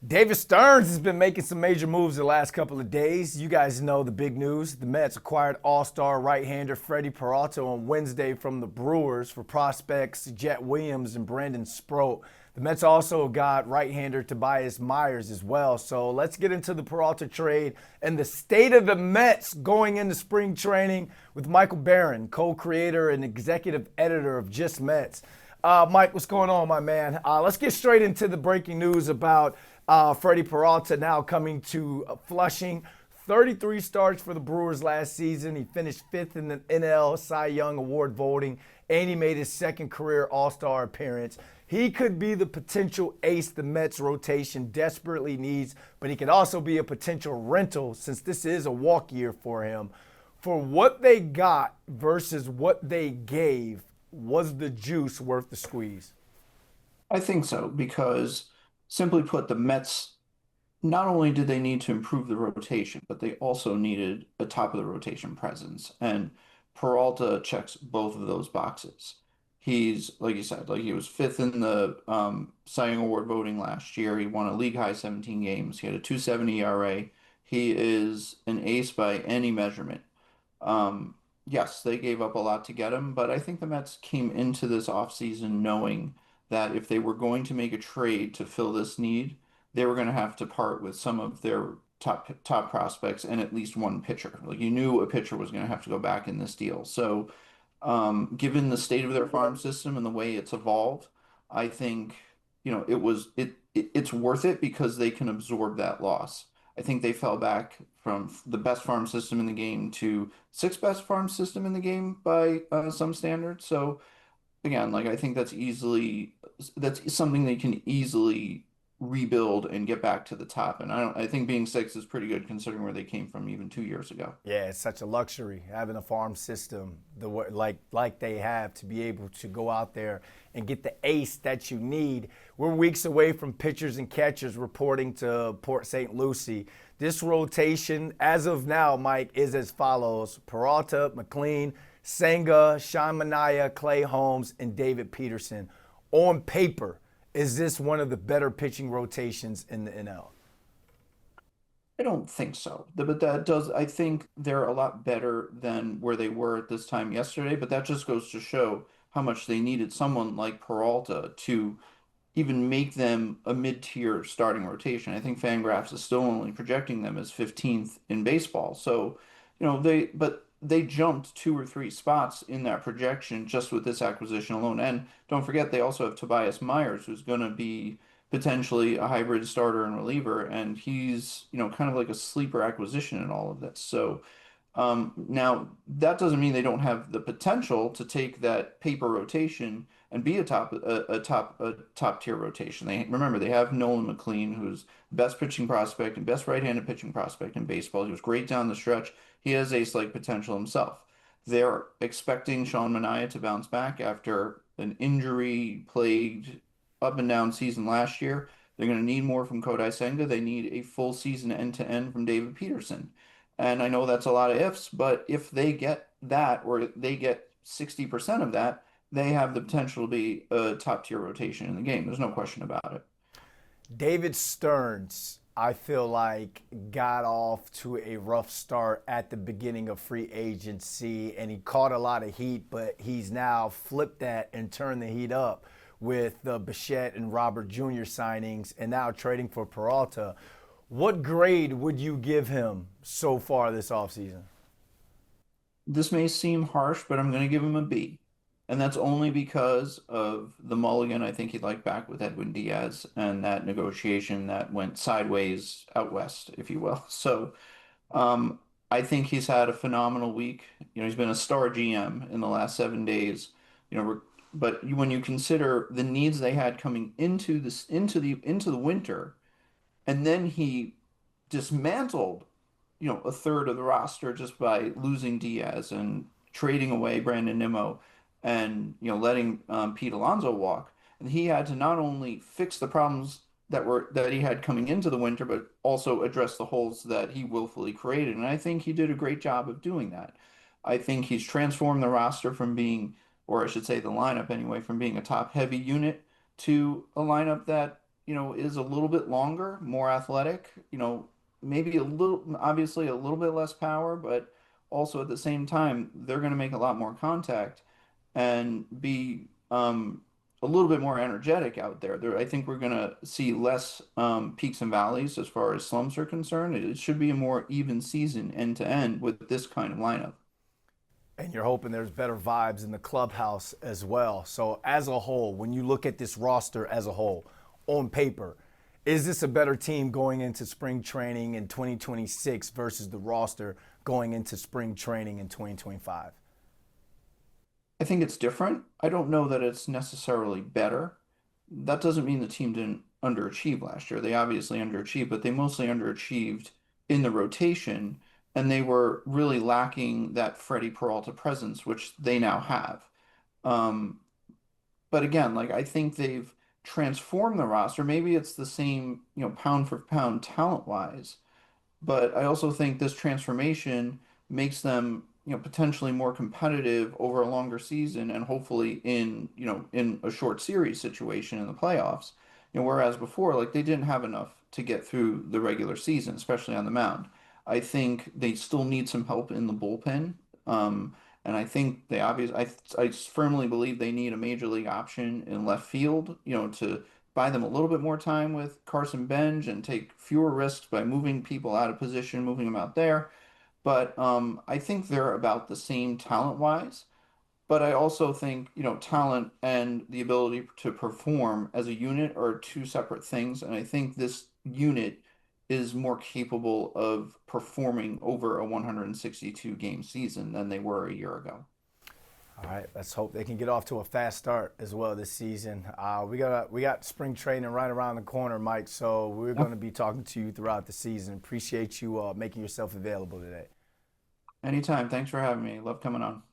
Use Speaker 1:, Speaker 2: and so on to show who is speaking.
Speaker 1: David Stearns has been making some major moves the last couple of days. You guys know the big news. The Mets acquired all-star right-hander Freddy Peralta on Wednesday from the Brewers for prospects Jet Williams and Brandon Sproat. The Mets also got right-hander Tobias Myers as well. So let's get into the Peralta trade and the state of the Mets going into spring training with Michael Barron, co-creator and executive editor of Just Mets. Mike, what's going on, my man? Let's get straight into the breaking news about Freddy Peralta now coming to Flushing. 33 starts for the Brewers last season. He finished fifth in the NL Cy Young Award voting, and he made his second career All-Star appearance. He could be the potential ace the Mets rotation desperately needs, but he could also be a potential rental since this is a walk year for him. For what they got versus what they gave, was the juice worth the squeeze?
Speaker 2: I think so because simply put, the Mets not only did they need to improve the rotation, but they also needed a top of the rotation presence. And Peralta checks both of those boxes. He's, like you said, like he was fifth in the Cy Young Award voting last year. He won a league high 17 games. He had a 2.70 ERA. He is an ace by any measurement. Yes, they gave up a lot to get him, but I think the Mets came into this offseason knowing that if they were going to make a trade to fill this need, they were going to have to part with some of their top prospects and at least one pitcher. Like you knew a pitcher was going to have to go back in this deal. So, given the state of their farm system and the way it's evolved, I think, it's worth it because they can absorb that loss. I think they fell back from the best farm system in the game to sixth best farm system in the game by some standards. So again, like I think that's something they can easily rebuild and get back to the top. And I think being sixth is pretty good considering where they came from even 2 years ago.
Speaker 1: Yeah, it's such a luxury having a farm system like they have to be able to go out there and get the ace that you need. We're weeks away from pitchers and catchers reporting to Port St. Lucie. This rotation, as of now, Mike, is as follows: Peralta, McLean, Senga, Sean Manaea, Clay Holmes, and David Peterson. On paper, is this one of the better pitching rotations in the NL?
Speaker 2: I don't think so. But I think they're a lot better than where they were at this time yesterday. But that just goes to show how much they needed someone like Peralta to even make them a mid-tier starting rotation. I think Fangraphs is still only projecting them as 15th in baseball. So, they jumped two or three spots in that projection just with this acquisition alone. And don't forget, they also have Tobias Myers, who's going to be potentially a hybrid starter and reliever, and he's, kind of like a sleeper acquisition in all of this. So, now, that doesn't mean they don't have the potential to take that paper rotation and be a top tier rotation. They have Nolan McLean, who's best pitching prospect and best right-handed pitching prospect in baseball. He was great down the stretch. He has ace-like potential himself. They're expecting Sean Manaea to bounce back after an injury-plagued up and down season last year. They're going to need more from Kodai Senga. They need a full season end-to-end from David Peterson. And I know that's a lot of ifs, but if they get that or they get 60% of that, they have the potential to be a top tier rotation in the game. There's no question about it.
Speaker 1: David Stearns, I feel like, got off to a rough start at the beginning of free agency and he caught a lot of heat, but he's now flipped that and turned the heat up with the Bichette and Robert Jr. signings and now trading for Peralta. What grade would you give him so far this offseason?
Speaker 2: This may seem harsh, but I'm going to give him a B. And that's only because of the mulligan I think he liked back with Edwin Diaz and that negotiation that went sideways out west, if you will. So I think he's had a phenomenal week. He's been a star GM in the last 7 days. But when you consider the needs they had coming into the winter, and then he dismantled, a third of the roster just by losing Diaz and trading away Brandon Nimmo and, letting Pete Alonso walk. And he had to not only fix the problems that he had coming into the winter, but also address the holes that he willfully created. And I think he did a great job of doing that. I think he's transformed the roster from being, or I should say the lineup anyway, from being a top heavy unit to a lineup that is a little bit longer, more athletic, maybe a little, obviously a little bit less power, but also at the same time, they're going to make a lot more contact and be a little bit more energetic out there. I think we're going to see less peaks and valleys as far as slumps are concerned. It should be a more even season end to end with this kind of lineup.
Speaker 1: And you're hoping there's better vibes in the clubhouse as well. So, as a whole, when you look at this roster as a whole, on paper, is this a better team going into spring training in 2026 versus the roster going into spring training in 2025?
Speaker 2: I think it's different. I don't know that it's necessarily better. That doesn't mean the team didn't underachieve last year. They obviously underachieved, but they mostly underachieved in the rotation, and they were really lacking that Freddy Peralta presence, which they now have. Um, but again, like I think they've transformed the roster. Maybe it's the same, pound for pound talent wise, but I also think this transformation makes them, potentially more competitive over a longer season and hopefully in a short series situation in the playoffs. Whereas before, like they didn't have enough to get through the regular season, especially on the mound. I think they still need some help in the bullpen. And I think I firmly believe they need a major league option in left field, to buy them a little bit more time with Carson Benj and take fewer risks by moving people out of position, moving them out there. But I think they're about the same talent-wise. But I also think, talent and the ability to perform as a unit are two separate things. And I think this unit is more capable of performing over a 162 game season than they were a year ago.
Speaker 1: All right, let's hope they can get off to a fast start as well this season. We got spring training right around the corner, Mike. So we're
Speaker 2: Yeah.
Speaker 1: going to be talking to you throughout the season. Appreciate you making yourself available today.
Speaker 2: Anytime. Thanks for having me. Love coming on.